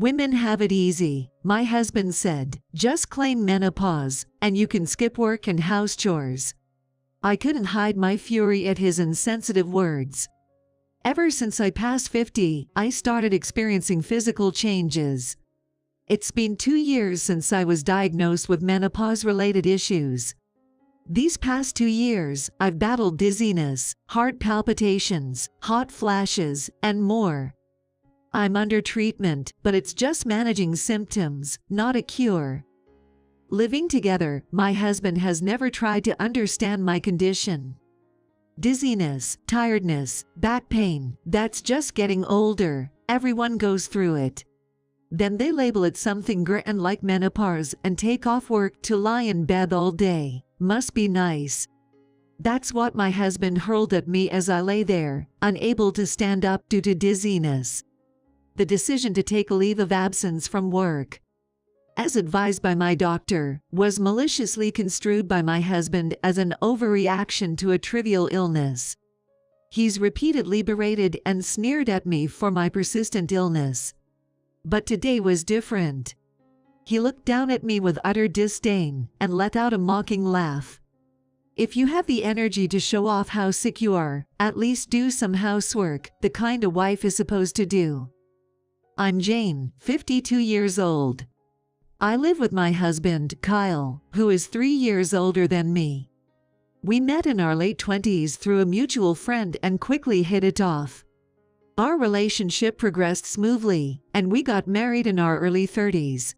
Women have it easy, my husband said. Just claim menopause, and you can skip work and house chores. I couldn't hide my fury at his insensitive words. Ever since I passed 50, I started experiencing physical changes. It's been 2 years since I was diagnosed with menopause-related issues. These past 2 years, I've battled dizziness, heart palpitations, hot flashes, and more. I'm under treatment, but it's just managing symptoms, not a cure. Living together, my husband has never tried to understand my condition. Dizziness, tiredness, back pain, that's just getting older. Everyone goes through it. Then they label it something grand like menopause and take off work to lie in bed all day. Must be nice. That's what my husband hurled at me as I lay there, unable to stand up due to dizziness. The decision to take a leave of absence from work, as advised by my doctor, was maliciously construed by my husband as an overreaction to a trivial illness. He's repeatedly berated and sneered at me for my persistent illness. But today was different. He looked down at me with utter disdain and let out a mocking laugh. If you have the energy to show off how sick you are, at least do some housework, the kind a wife is supposed to do. I'm Jane, 52 years old. I live with my husband, Kyle, who is 3 years older than me. We met in our late 20s through a mutual friend and quickly hit it off. Our relationship progressed smoothly, and we got married in our early 30s.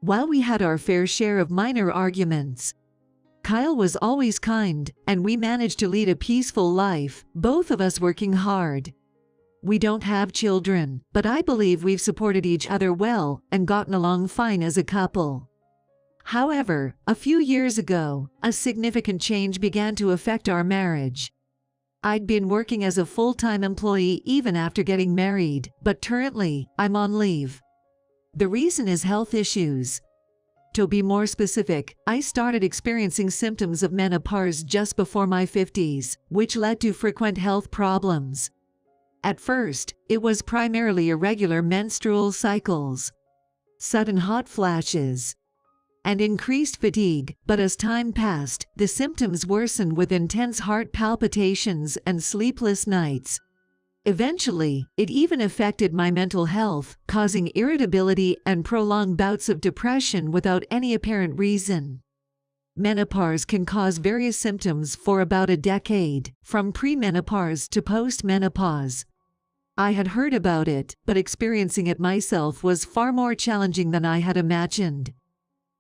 While we had our fair share of minor arguments, Kyle was always kind, and we managed to lead a peaceful life, both of us working hard. We don't have children, but I believe we've supported each other well and gotten along fine as a couple. However, a few years ago, a significant change began to affect our marriage. I'd been working as a full-time employee even after getting married, but currently, I'm on leave. The reason is health issues. To be more specific, I started experiencing symptoms of menopause just before my 50s, which led to frequent health problems. At first, it was primarily irregular menstrual cycles, sudden hot flashes, and increased fatigue, but as time passed, the symptoms worsened with intense heart palpitations and sleepless nights. Eventually, it even affected my mental health, causing irritability and prolonged bouts of depression without any apparent reason. Menopause can cause various symptoms for about a decade, from premenopause to postmenopause. I had heard about it, but experiencing it myself was far more challenging than I had imagined.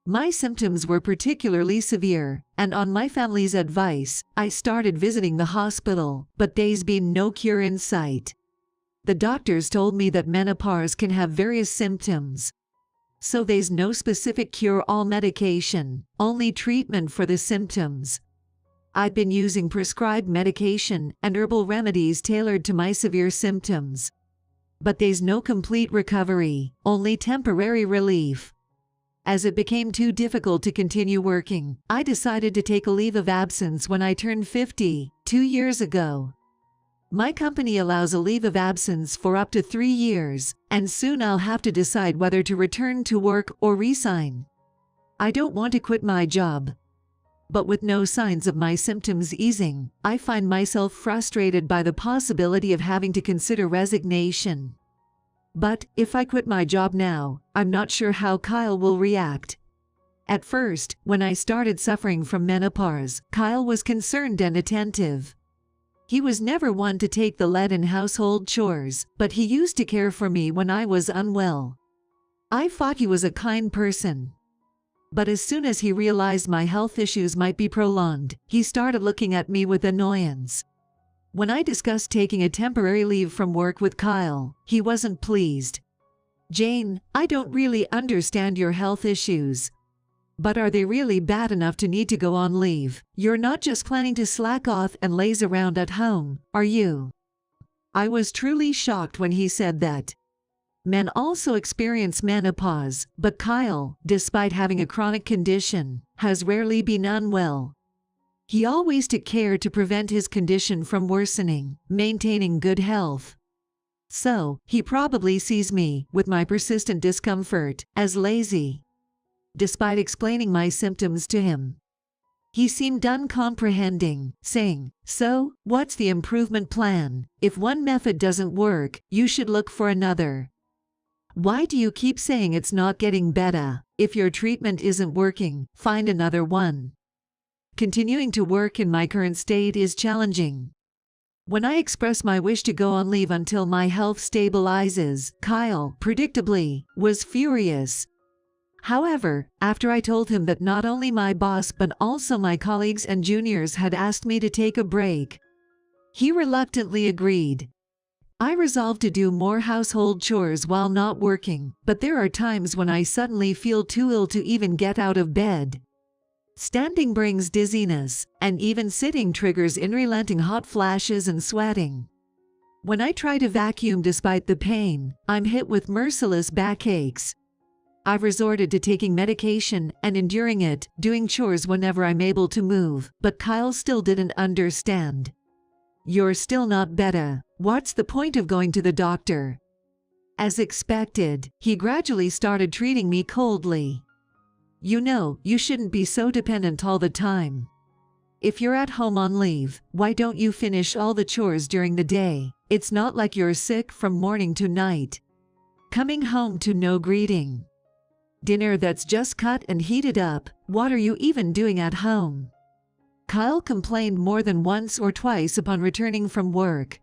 My symptoms were particularly severe, and on my family's advice, I started visiting the hospital, but there's been no cure in sight. The doctors told me that menopause can have various symptoms. So there's no specific cure-all medication, only treatment for the symptoms. I've been using prescribed medication and herbal remedies tailored to my severe symptoms. But there's no complete recovery, only temporary relief. As it became too difficult to continue working, I decided to take a leave of absence when I turned 50, 2 years ago. My company allows a leave of absence for up to 3 years, and soon I'll have to decide whether to return to work or resign. I don't want to quit my job. But with no signs of my symptoms easing, I find myself frustrated by the possibility of having to consider resignation. But if I quit my job now, I'm not sure how Kyle will react. At first, when I started suffering from menopause, Kyle was concerned and attentive. He was never one to take the lead in household chores, but he used to care for me when I was unwell. I thought he was a kind person. But as soon as he realized my health issues might be prolonged, he started looking at me with annoyance. When I discussed taking a temporary leave from work with Kyle, he wasn't pleased. "Jane, I don't really understand your health issues. But are they really bad enough to need to go on leave? You're not just planning to slack off and laze around at home, are you?" I was truly shocked when he said that. Men also experience menopause, but Kyle, despite having a chronic condition, has rarely been unwell. He always took care to prevent his condition from worsening, maintaining good health. So, he probably sees me, with my persistent discomfort, as lazy. Despite explaining my symptoms to him, he seemed uncomprehending, saying, "So, what's the improvement plan? If one method doesn't work, you should look for another. Why do you keep saying it's not getting better? If your treatment isn't working, find another one." Continuing to work in my current state is challenging. When I express my wish to go on leave until my health stabilizes, Kyle, predictably, was furious. However, after I told him that not only my boss but also my colleagues and juniors had asked me to take a break, he reluctantly agreed. I resolved to do more household chores while not working, but there are times when I suddenly feel too ill to even get out of bed. Standing brings dizziness, and even sitting triggers unrelenting hot flashes and sweating. When I try to vacuum despite the pain, I'm hit with merciless backaches. I've resorted to taking medication and enduring it, doing chores whenever I'm able to move, but Kyle still didn't understand. "You're still not better. What's the point of going to the doctor?" As expected, he gradually started treating me coldly. "You know, you shouldn't be so dependent all the time. If you're at home on leave, why don't you finish all the chores during the day? It's not like you're sick from morning to night. Coming home to no greeting. Dinner that's just cut and heated up, what are you even doing at home?" Kyle complained more than once or twice upon returning from work.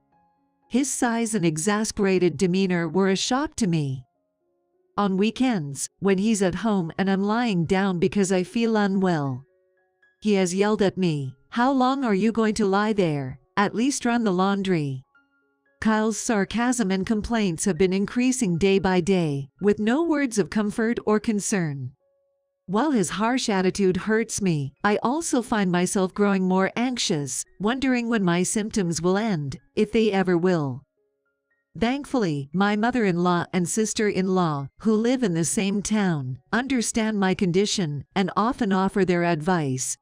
His size and exasperated demeanor were a shock to me. On weekends, when he's at home and I'm lying down because I feel unwell, he has yelled at me, "How long are you going to lie there? At least run the laundry." Kyle's sarcasm and complaints have been increasing day by day, with no words of comfort or concern. While his harsh attitude hurts me, I also find myself growing more anxious, wondering when my symptoms will end, if they ever will. Thankfully, my mother-in-law and sister-in-law, who live in the same town, understand my condition and often offer their advice.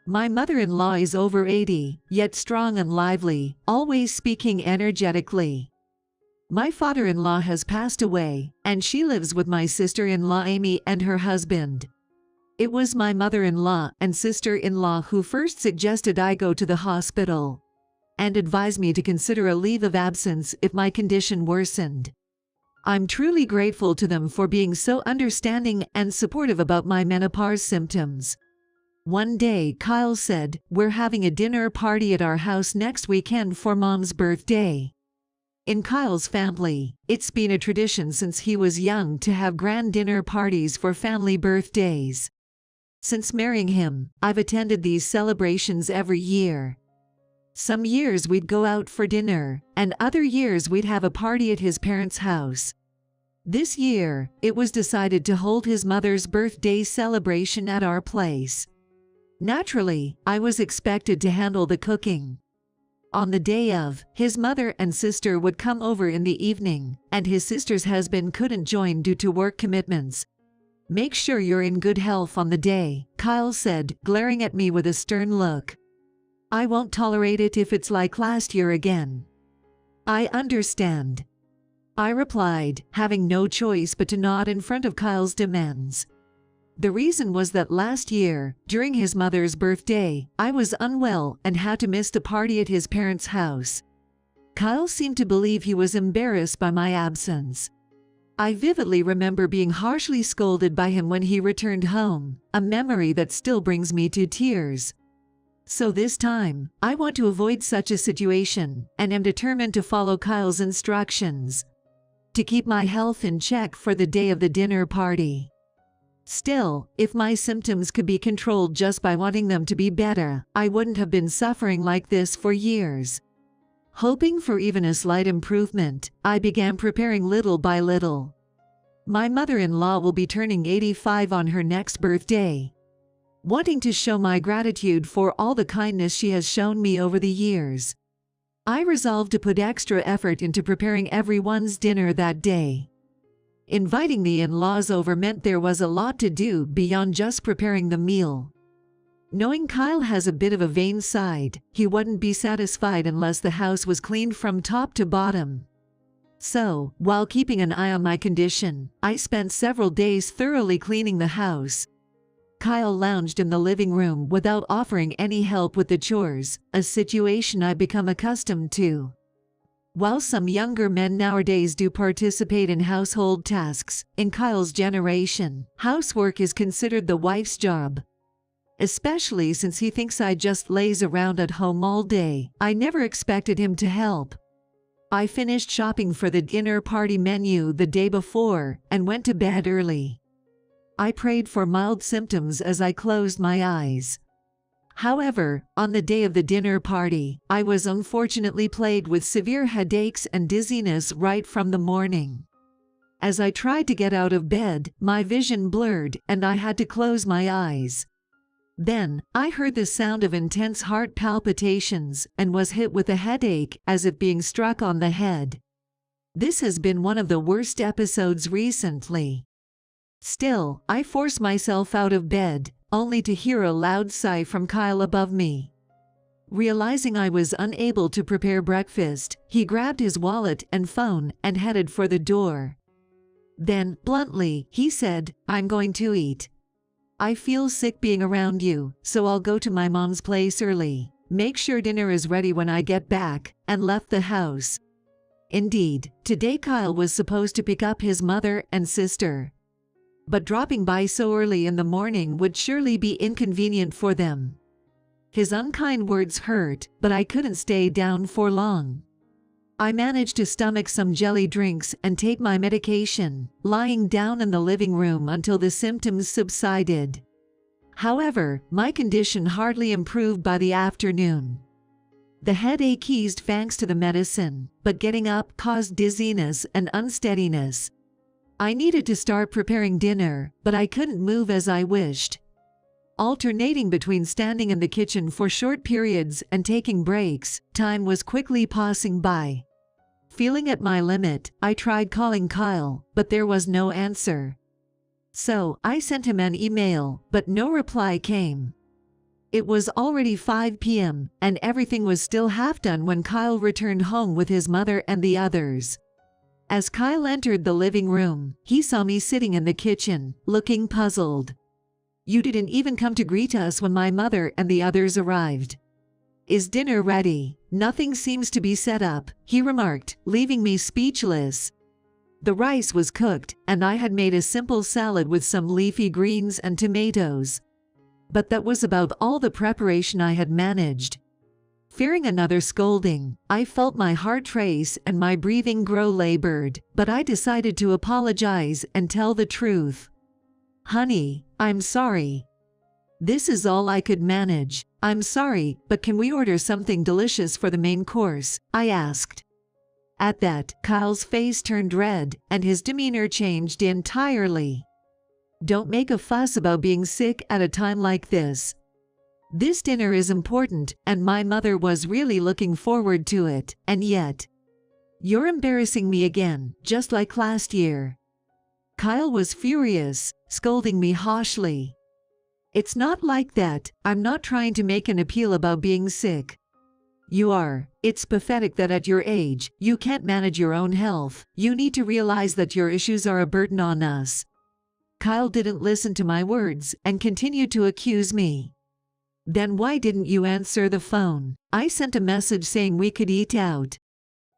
My mother-in-law is over 80, yet strong and lively, always speaking energetically. My father-in-law has passed away, and she lives with my sister-in-law Amy and her husband. It was my mother-in-law and sister-in-law who first suggested I go to the hospital and advised me to consider a leave of absence if my condition worsened. I'm truly grateful to them for being so understanding and supportive about my menopause symptoms. One day, Kyle said, "We're having a dinner party at our house next weekend for Mom's birthday." In Kyle's family, it's been a tradition since he was young to have grand dinner parties for family birthdays. Since marrying him, I've attended these celebrations every year. Some years we'd go out for dinner, and other years we'd have a party at his parents' house. This year, it was decided to hold his mother's birthday celebration at our place. Naturally, I was expected to handle the cooking. On the day of, his mother and sister would come over in the evening, and his sister's husband couldn't join due to work commitments. "Make sure you're in good health on the day," Kyle said, glaring at me with a stern look. "I won't tolerate it if it's like last year again." "I understand," I replied, having no choice but to nod in front of Kyle's demands. The reason was that last year, during his mother's birthday, I was unwell and had to miss the party at his parents' house. Kyle seemed to believe he was embarrassed by my absence. I vividly remember being harshly scolded by him when he returned home, a memory that still brings me to tears. So this time, I want to avoid such a situation, and am determined to follow Kyle's instructions to keep my health in check for the day of the dinner party. Still, if my symptoms could be controlled just by wanting them to be better, I wouldn't have been suffering like this for years. Hoping for even a slight improvement, I began preparing little by little. My mother-in-law will be turning 85 on her next birthday. Wanting to show my gratitude for all the kindness she has shown me over the years, I resolved to put extra effort into preparing everyone's dinner that day. Inviting the in-laws over meant there was a lot to do beyond just preparing the meal. Knowing Kyle has a bit of a vain side, he wouldn't be satisfied unless the house was cleaned from top to bottom. So, while keeping an eye on my condition, I spent several days thoroughly cleaning the house. Kyle lounged in the living room without offering any help with the chores, a situation I've become accustomed to. While some younger men nowadays do participate in household tasks, in Kyle's generation, housework is considered the wife's job. Especially since he thinks I just laze around at home all day, I never expected him to help. I finished shopping for the dinner party menu the day before and went to bed early. I prayed for mild symptoms as I closed my eyes. However, on the day of the dinner party, I was unfortunately plagued with severe headaches and dizziness right from the morning. As I tried to get out of bed, my vision blurred and I had to close my eyes. Then, I heard the sound of intense heart palpitations and was hit with a headache as if being struck on the head. This has been one of the worst episodes recently. Still, I forced myself out of bed, only to hear a loud sigh from Kyle above me. Realizing I was unable to prepare breakfast, he grabbed his wallet and phone and headed for the door. Then, bluntly, he said, "I'm going to eat. I feel sick being around you, so I'll go to my mom's place early. Make sure dinner is ready when I get back," and left the house. Indeed, today Kyle was supposed to pick up his mother and sister. But dropping by so early in the morning would surely be inconvenient for them. His unkind words hurt, but I couldn't stay down for long. I managed to stomach some jelly drinks and take my medication, lying down in the living room until the symptoms subsided. However, my condition hardly improved by the afternoon. The headache eased thanks to the medicine, but getting up caused dizziness and unsteadiness. I needed to start preparing dinner, but I couldn't move as I wished. Alternating between standing in the kitchen for short periods and taking breaks, time was quickly passing by. Feeling at my limit, I tried calling Kyle, but there was no answer. So, I sent him an email, but no reply came. It was already 5 p.m., and everything was still half done when Kyle returned home with his mother and the others. As Kyle entered the living room, he saw me sitting in the kitchen, looking puzzled. "You didn't even come to greet us when my mother and the others arrived. Is dinner ready? Nothing seems to be set up," he remarked, leaving me speechless. The rice was cooked, and I had made a simple salad with some leafy greens and tomatoes. But that was about all the preparation I had managed. Fearing another scolding, I felt my heart race and my breathing grow labored, but I decided to apologize and tell the truth. "Honey, I'm sorry. This is all I could manage. I'm sorry, but can we order something delicious for the main course?" I asked. At that, Kyle's face turned red, and his demeanor changed entirely. "Don't make a fuss about being sick at a time like this. This dinner is important, and my mother was really looking forward to it, and yet, you're embarrassing me again, just like last year." Kyle was furious, scolding me harshly. "It's not like that. I'm not trying to make an appeal about being sick. You are. It's pathetic that at your age, you can't manage your own health. You need to realize that your issues are a burden on us." Kyle didn't listen to my words and continued to accuse me. "Then why didn't you answer the phone? I sent a message saying we could eat out.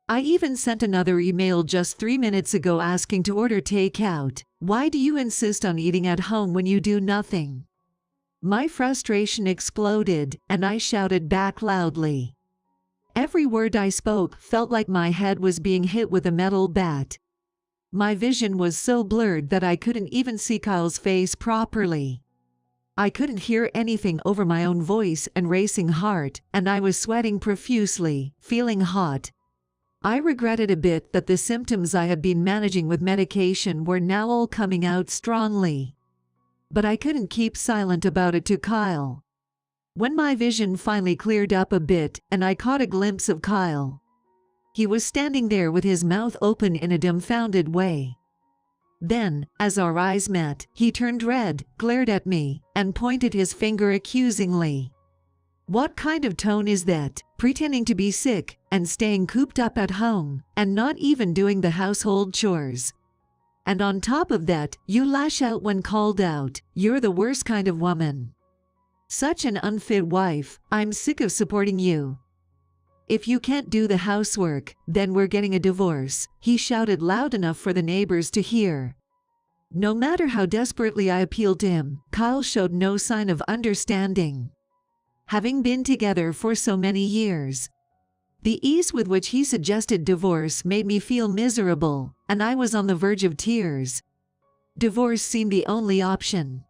I even sent another email just 3 minutes ago asking to order takeout. Why do you insist on eating at home when you do nothing?" My frustration exploded, and I shouted back loudly. Every word I spoke felt like my head was being hit with a metal bat. My vision was so blurred that I couldn't even see Kyle's face properly. I couldn't hear anything over my own voice and racing heart, and I was sweating profusely, feeling hot. I regretted a bit that the symptoms I had been managing with medication were now all coming out strongly. But I couldn't keep silent about it to Kyle. When my vision finally cleared up a bit and I caught a glimpse of Kyle, he was standing there with his mouth open in a dumbfounded way. Then, as our eyes met, he turned red, glared at me, and pointed his finger accusingly. What kind of tone is that? Pretending to be sick and staying cooped up at home and not even doing the household chores. And on top of that, you lash out when called out. You're the worst kind of woman. Such an unfit wife. I'm sick of supporting you. If you can't do the housework, then we're getting a divorce, he shouted loud enough for the neighbors to hear. No matter how desperately I appealed to him, Kyle showed no sign of understanding. Having been together for so many years, the ease with which he suggested divorce made me feel miserable, and I was on the verge of tears. Divorce seemed the only option.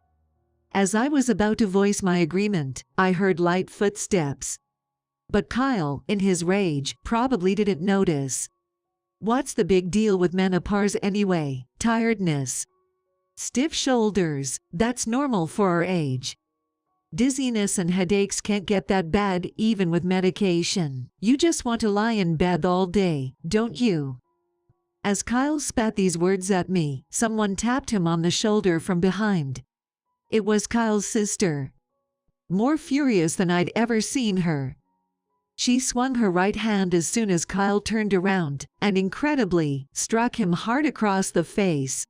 As I was about to voice my agreement, I heard light footsteps. But Kyle, in his rage, probably didn't notice. What's the big deal with menopause anyway? Tiredness. Stiff shoulders, that's normal for our age. Dizziness and headaches can't get that bad even with medication. You just want to lie in bed all day, don't you? As Kyle spat these words at me, someone tapped him on the shoulder from behind. It was Kyle's sister. More furious than I'd ever seen her. She swung her right hand as soon as Kyle turned around, and incredibly, struck him hard across the face.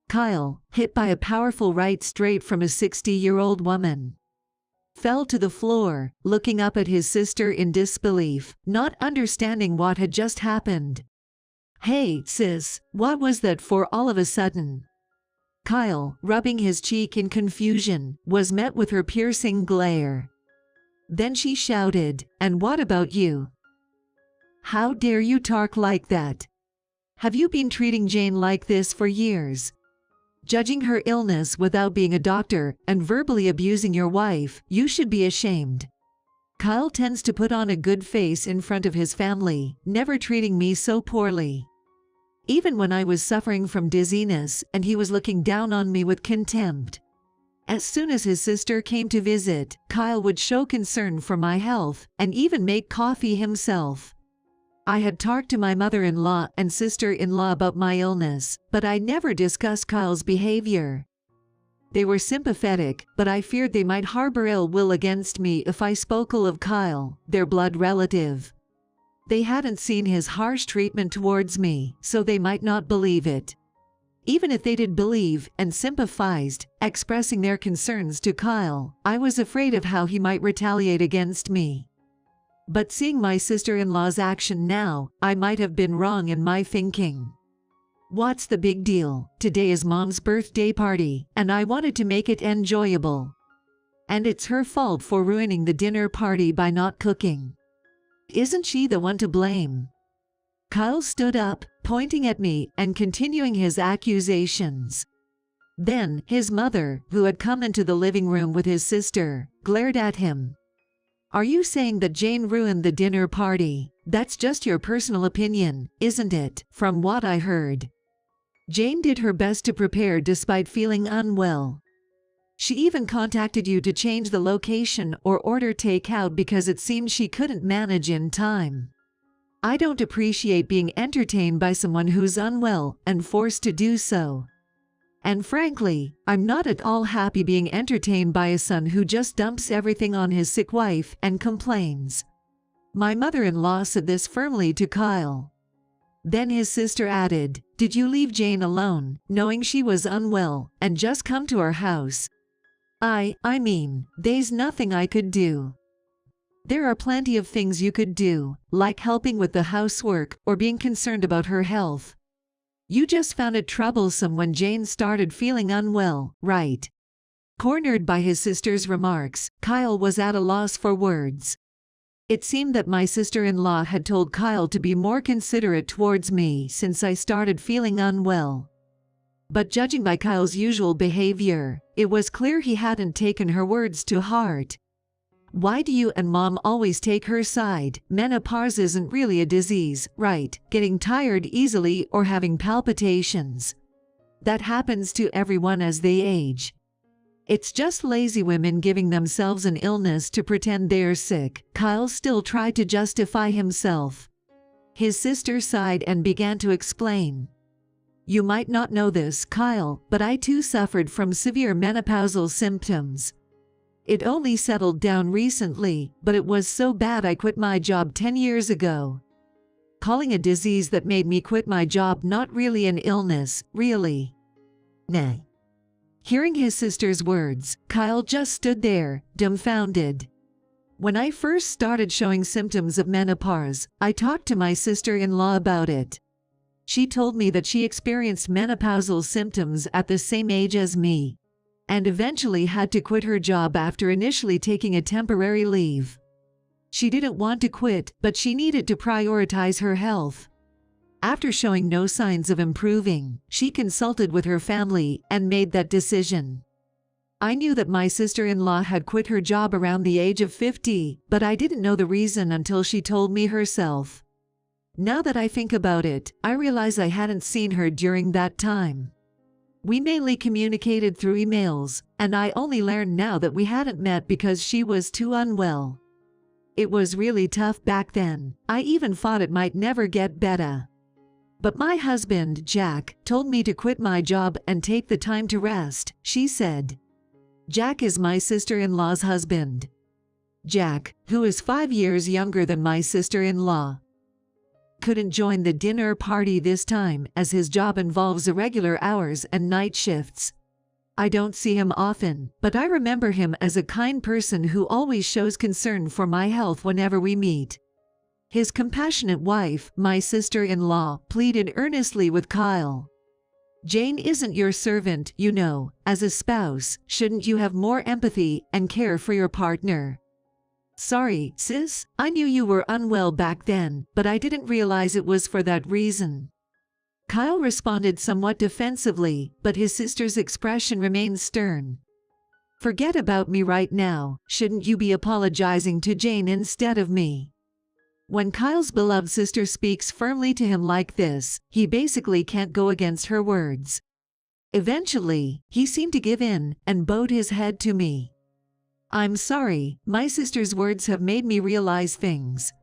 Kyle, hit by a powerful right straight from a 60-year-old woman, fell to the floor, looking up at his sister in disbelief, not understanding what had just happened. Hey, sis, what was that for all of a sudden? Kyle, rubbing his cheek in confusion, was met with her piercing glare. Then she shouted, "And what about you? How dare you talk like that? Have you been treating Jane like this for years? Judging her illness without being a doctor and verbally abusing your wife, you should be ashamed. Kyle tends to put on a good face in front of his family, never treating me so poorly. Even when I was suffering from dizziness and he was looking down on me with contempt. As soon as his sister came to visit, Kyle would show concern for my health and even make coffee himself. I had talked to my mother-in-law and sister-in-law about my illness, but I never discussed Kyle's behavior. They were sympathetic, but I feared they might harbor ill will against me if I spoke ill of Kyle, their blood relative. They hadn't seen his harsh treatment towards me, so they might not believe it. Even if they did believe and sympathized, expressing their concerns to Kyle, I was afraid of how he might retaliate against me. But seeing my sister-in-law's action now, I might have been wrong in my thinking. What's the big deal? Today is Mom's birthday party, and I wanted to make it enjoyable. And it's her fault for ruining the dinner party by not cooking. Isn't she the one to blame? Kyle stood up, pointing at me and continuing his accusations. Then, his mother, who had come into the living room with his sister, glared at him. Are you saying that Jane ruined the dinner party? That's just your personal opinion, isn't it? From what I heard, Jane did her best to prepare despite feeling unwell. She even contacted you to change the location or order takeout because it seemed she couldn't manage in time. I don't appreciate being entertained by someone who's unwell and forced to do so. And frankly, I'm not at all happy being entertained by a son who just dumps everything on his sick wife and complains. My mother-in-law said this firmly to Kyle. Then his sister added, "Did you leave Jane alone, knowing she was unwell, and just come to our house?" I mean, there's nothing I could do. There are plenty of things you could do, like helping with the housework or being concerned about her health. You just found it troublesome when Jane started feeling unwell, right? Cornered by his sister's remarks, Kyle was at a loss for words. It seemed that my sister-in-law had told Kyle to be more considerate towards me since I started feeling unwell. But judging by Kyle's usual behavior, it was clear he hadn't taken her words to heart. Why do you and Mom always take her side? Menopause isn't really a disease, right? Getting tired easily or having palpitations. That happens to everyone as they age. It's just lazy women giving themselves an illness to pretend they're sick. Kyle still tried to justify himself. His sister sighed and began to explain. You might not know this, Kyle, but I too suffered from severe menopausal symptoms. It only settled down recently, but it was so bad I quit my job 10 years ago. Calling a disease that made me quit my job not really an illness, really. Nah. Hearing his sister's words, Kyle just stood there, dumbfounded. When I first started showing symptoms of menopause, I talked to my sister-in-law about it. She told me that she experienced menopausal symptoms at the same age as me, and eventually had to quit her job after initially taking a temporary leave. She didn't want to quit, but she needed to prioritize her health. After showing no signs of improving, she consulted with her family and made that decision. I knew that my sister-in-law had quit her job around the age of 50, but I didn't know the reason until she told me herself. Now that I think about it, I realize I hadn't seen her during that time. We mainly communicated through emails, and I only learned now that we hadn't met because she was too unwell. It was really tough back then. I even thought it might never get better. But my husband, Jack, told me to quit my job and take the time to rest, she said. Jack is my sister-in-law's husband. Jack, who is 5 years younger than my sister-in-law, couldn't join the dinner party this time as his job involves irregular hours and night shifts. I don't see him often, but I remember him as a kind person who always shows concern for my health whenever we meet. His compassionate wife, my sister-in-law, pleaded earnestly with Kyle. Jane isn't your servant, you know. As a spouse, shouldn't you have more empathy and care for your partner? Sorry, sis, I knew you were unwell back then, but I didn't realize it was for that reason. Kyle responded somewhat defensively, but his sister's expression remained stern. Forget about me right now. Shouldn't you be apologizing to Jane instead of me? When Kyle's beloved sister speaks firmly to him like this, he basically can't go against her words. Eventually, he seemed to give in and bowed his head to me. I'm sorry, my sister's words have made me realize things.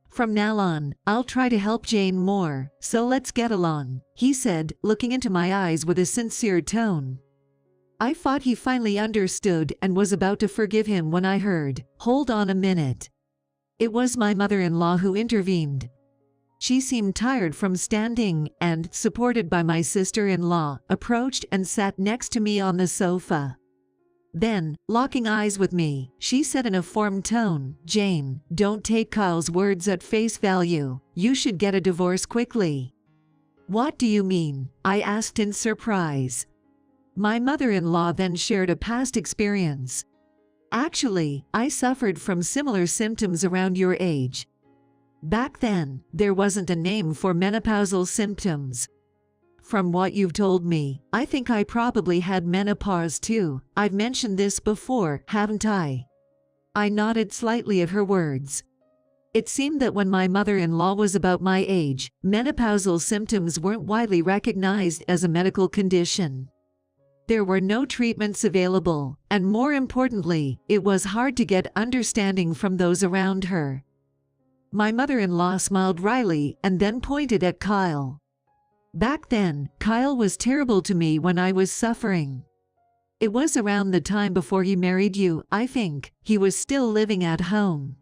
From now on, I'll try to help Jane more, so let's get along, he said, looking into my eyes with a sincere tone. I thought he finally understood and was about to forgive him when I heard, "Hold on a minute." It was my mother-in-law who intervened. She seemed tired from standing and, supported by my sister-in-law, approached and sat next to me on the sofa. Then, locking eyes with me, she said in a firm tone, "Jane, don't take Kyle's words at face value. You should get a divorce quickly." What do you mean? I asked in surprise. My mother-in-law then shared a past experience. Actually, I suffered from similar symptoms around your age. Back then, there wasn't a name for menopausal symptoms. From what you've told me, I think I probably had menopause too. I've mentioned this before, haven't I? I nodded slightly at her words. It seemed that when my mother-in-law was about my age, menopausal symptoms weren't widely recognized as a medical condition. There were no treatments available, and more importantly, it was hard to get understanding from those around her. My mother-in-law smiled wryly and then pointed at Kyle. Back then, Kyle was terrible to me when I was suffering. It was around the time before he married you, I think. He was still living at home.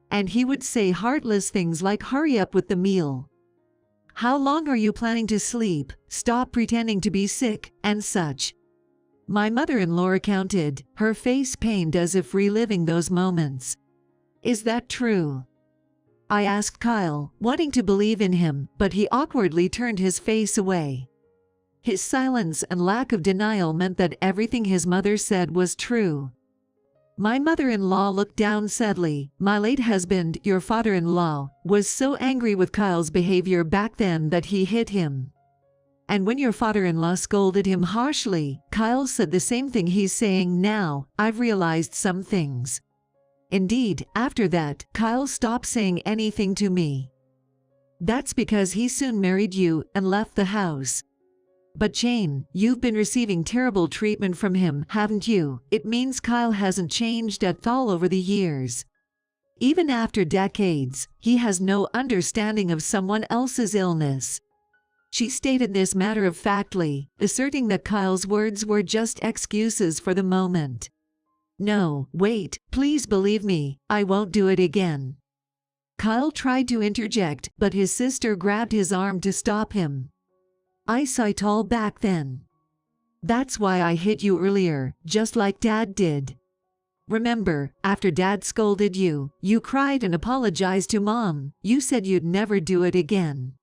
And he would say heartless things like, "Hurry up with the meal. How long are you planning to sleep? Stop pretending to be sick," and such. My mother-in-law recounted, her face pained as if reliving those moments. Is that true? I asked Kyle, wanting to believe in him, but he awkwardly turned his face away. His silence and lack of denial meant that everything his mother said was true. My mother-in-law looked down sadly. My late husband, your father-in-law, was so angry with Kyle's behavior back then that he hit him. And when your father-in-law scolded him harshly, Kyle said the same thing he's saying now. I've realized some things. Indeed, after that, Kyle stopped saying anything to me. That's because he soon married you and left the house. But Jane, you've been receiving terrible treatment from him, haven't you? It means Kyle hasn't changed at all over the years. Even after decades, he has no understanding of someone else's illness. She stated this matter-of-factly, asserting that Kyle's words were just excuses for the moment. No, wait, please believe me, I won't do it again. Kyle tried to interject, but his sister grabbed his arm to stop him. I saw it all back then. That's why I hit you earlier, just like Dad did. Remember, after Dad scolded you, you cried and apologized to Mom. You said you'd never do it again.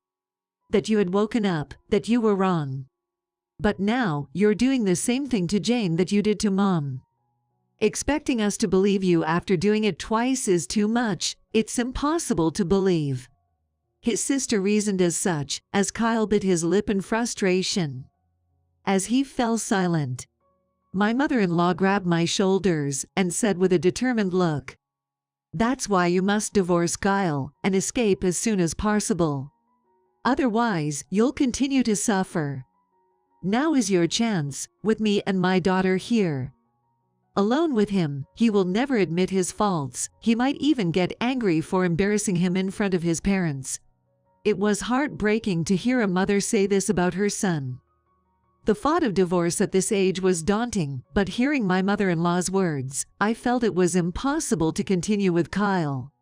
That you had woken up, that you were wrong. But now, you're doing the same thing to Jane that you did to Mom. Expecting us to believe you after doing it twice is too much. It's impossible to believe. His sister reasoned as such, as Kyle bit his lip in frustration. As he fell silent, my mother-in-law grabbed my shoulders and said with a determined look, "That's why you must divorce Kyle and escape as soon as possible. Otherwise, you'll continue to suffer. Now is your chance, with me and my daughter here. Alone with him, he will never admit his faults. He might even get angry for embarrassing him in front of his parents." It was heartbreaking to hear a mother say this about her son. The thought of divorce at this age was daunting, but hearing my mother-in-law's words, I felt it was impossible to continue with Kyle.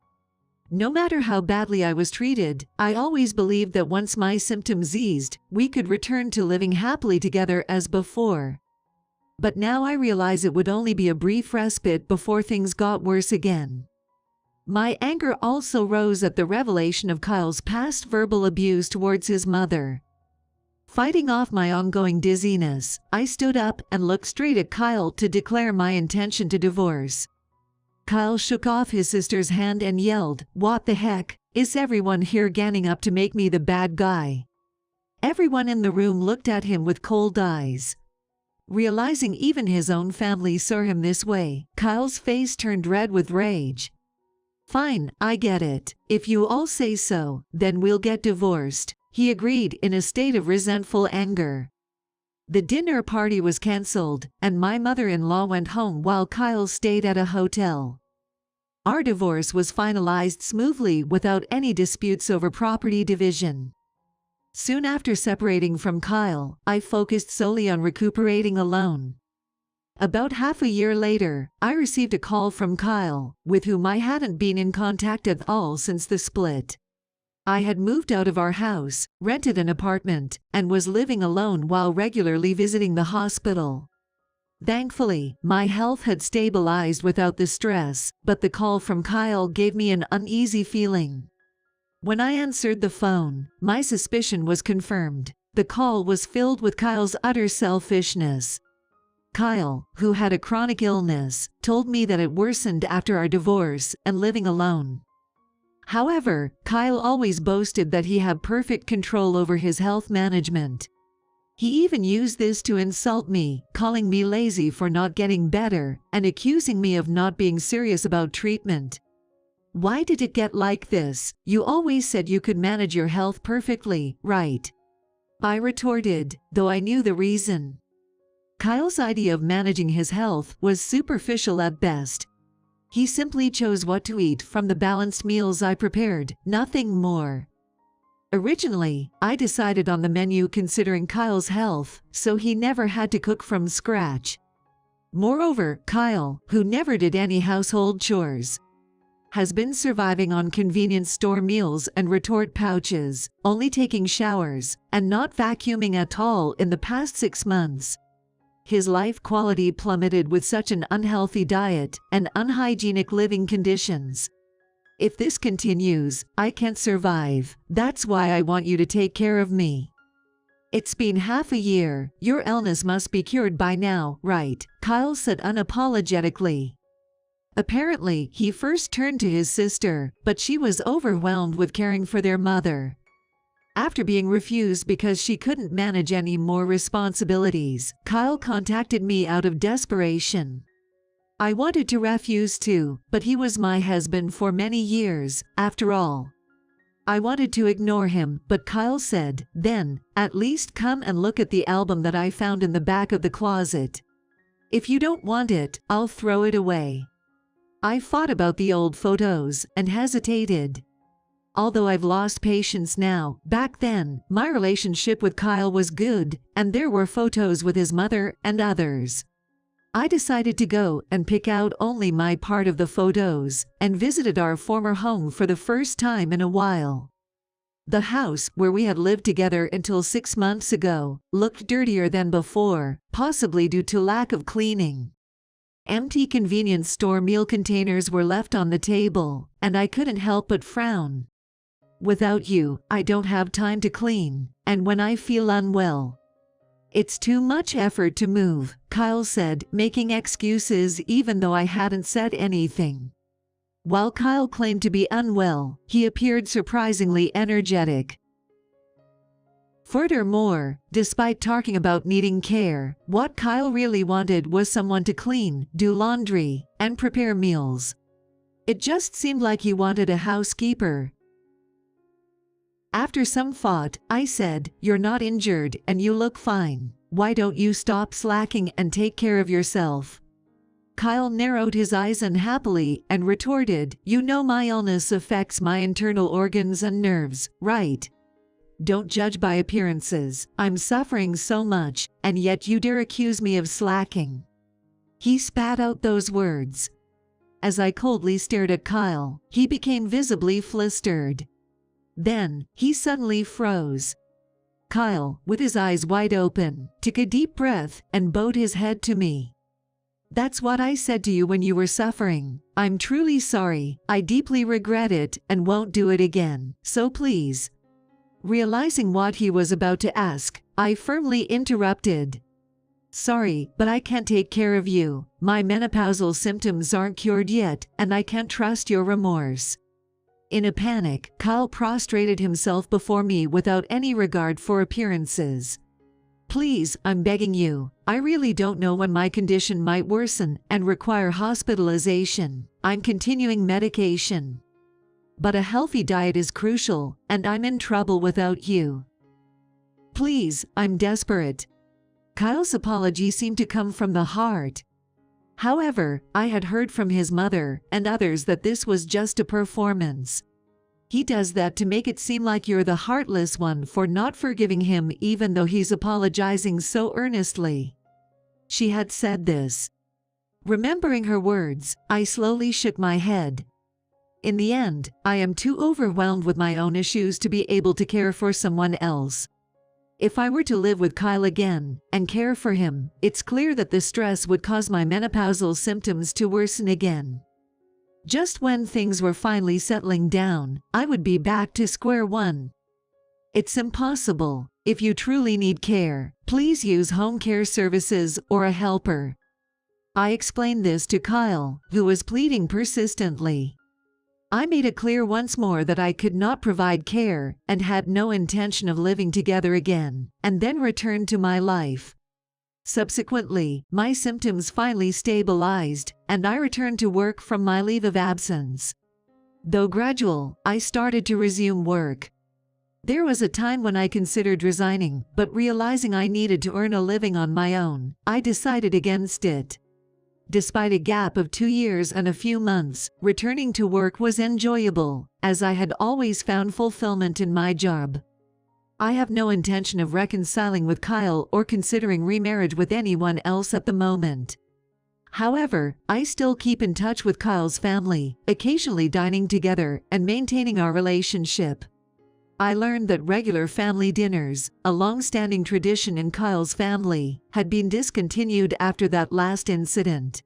No matter how badly I was treated, I always believed that once my symptoms eased, we could return to living happily together as before. But now I realize it would only be a brief respite before things got worse again. My anger also rose at the revelation of Kyle's past verbal abuse towards his mother. Fighting off my ongoing dizziness, I stood up and looked straight at Kyle to declare my intention to divorce. Kyle shook off his sister's hand and yelled, "What the heck? Is everyone here ganging up to make me the bad guy?" Everyone in the room looked at him with cold eyes. Realizing even his own family saw him this way, Kyle's face turned red with rage. "Fine, I get it. If you all say so, then we'll get divorced," he agreed in a state of resentful anger. The dinner party was cancelled, and my mother-in-law went home while Kyle stayed at a hotel. Our divorce was finalized smoothly without any disputes over property division. Soon after separating from Kyle, I focused solely on recuperating alone. About half a year later, I received a call from Kyle, with whom I hadn't been in contact at all since the split. I had moved out of our house, rented an apartment, and was living alone while regularly visiting the hospital. Thankfully, my health had stabilized without the stress, but the call from Kyle gave me an uneasy feeling. When I answered the phone, my suspicion was confirmed. The call was filled with Kyle's utter selfishness. Kyle, who had a chronic illness, told me that it worsened after our divorce and living alone. However, Kyle always boasted that he had perfect control over his health management. He even used this to insult me, calling me lazy for not getting better, and accusing me of not being serious about treatment. "Why did it get like this? You always said you could manage your health perfectly, right?" I retorted, though I knew the reason. Kyle's idea of managing his health was superficial at best. He simply chose what to eat from the balanced meals I prepared, nothing more. Originally, I decided on the menu considering Kyle's health, so he never had to cook from scratch. Moreover, Kyle, who never did any household chores, has been surviving on convenience store meals and retort pouches, only taking showers, and not vacuuming at all in the past 6 months. His life quality plummeted with such an unhealthy diet and unhygienic living conditions. "If this continues, I can't survive. That's why I want you to take care of me." "It's been half a year. Your illness must be cured by now, right?" Kyle said unapologetically. Apparently, he first turned to his sister, but she was overwhelmed with caring for their mother. After being refused because she couldn't manage any more responsibilities, Kyle contacted me out of desperation. I wanted to refuse too, but he was my husband for many years, after all. I wanted to ignore him, but Kyle said, "Then, at least come and look at the album that I found in the back of the closet. If you don't want it, I'll throw it away." I thought about the old photos and hesitated. Although I've lost patience now, back then, my relationship with Kyle was good, and there were photos with his mother and others. I decided to go and pick out only my part of the photos and visited our former home for the first time in a while. The house, where we had lived together until 6 months ago, looked dirtier than before, possibly due to lack of cleaning. Empty convenience store meal containers were left on the table, and I couldn't help but frown. Without you, I don't have time to clean, and when I feel unwell, it's too much effort to move, Kyle said, making excuses even though I hadn't said anything. While Kyle claimed to be unwell, he appeared surprisingly energetic. Furthermore, despite talking about needing care, what Kyle really wanted was someone to clean, do laundry, and prepare meals. It just seemed like he wanted a housekeeper. After some thought, I said, "You're not injured and you look fine. Why don't you stop slacking and take care of yourself?" Kyle narrowed his eyes unhappily and retorted, "You know my illness affects my internal organs and nerves, right? Don't judge by appearances. I'm suffering so much, and yet you dare accuse me of slacking." He spat out those words. As I coldly stared at Kyle, he became visibly flustered. Then, he suddenly froze. Kyle, with his eyes wide open, took a deep breath and bowed his head to me. "That's what I said to you when you were suffering. I'm truly sorry, I deeply regret it and won't do it again, so please." Realizing what he was about to ask, I firmly interrupted. "Sorry, but I can't take care of you. My menopausal symptoms aren't cured yet, and I can't trust your remorse." In a panic, Kyle prostrated himself before me without any regard for appearances. "Please, I'm begging you. I really don't know when my condition might worsen and require hospitalization. I'm continuing medication. But a healthy diet is crucial, and I'm in trouble without you. Please, I'm desperate." Kyle's apology seemed to come from the heart. However, I had heard from his mother and others that this was just a performance. "He does that to make it seem like you're the heartless one for not forgiving him even though he's apologizing so earnestly." She had said this. Remembering her words, I slowly shook my head. In the end, I am too overwhelmed with my own issues to be able to care for someone else. If I were to live with Kyle again and care for him, it's clear that the stress would cause my menopausal symptoms to worsen again. Just when things were finally settling down, I would be back to square one. It's impossible. If you truly need care, please use home care services or a helper. I explained this to Kyle, who was pleading persistently. I made it clear once more that I could not provide care and had no intention of living together again, and then returned to my life. Subsequently, my symptoms finally stabilized, and I returned to work from my leave of absence. Though gradual, I started to resume work. There was a time when I considered resigning, but realizing I needed to earn a living on my own, I decided against it. Despite a gap of 2 years and a few months, returning to work was enjoyable, as I had always found fulfillment in my job. I have no intention of reconciling with Kyle or considering remarriage with anyone else at the moment. However, I still keep in touch with Kyle's family, occasionally dining together and maintaining our relationship. I learned that regular family dinners, a long-standing tradition in Kyle's family, had been discontinued after that last incident.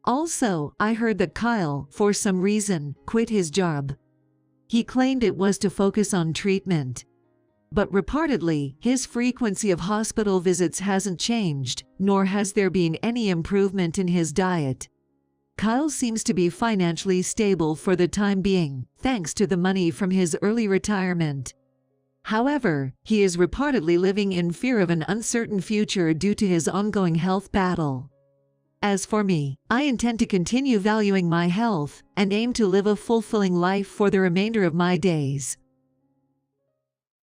Also, I heard that Kyle, for some reason, quit his job. He claimed it was to focus on treatment. But reportedly, his frequency of hospital visits hasn't changed, nor has there been any improvement in his diet. Kyle seems to be financially stable for the time being, thanks to the money from his early retirement. However, he is reportedly living in fear of an uncertain future due to his ongoing health battle. As for me, I intend to continue valuing my health and aim to live a fulfilling life for the remainder of my days.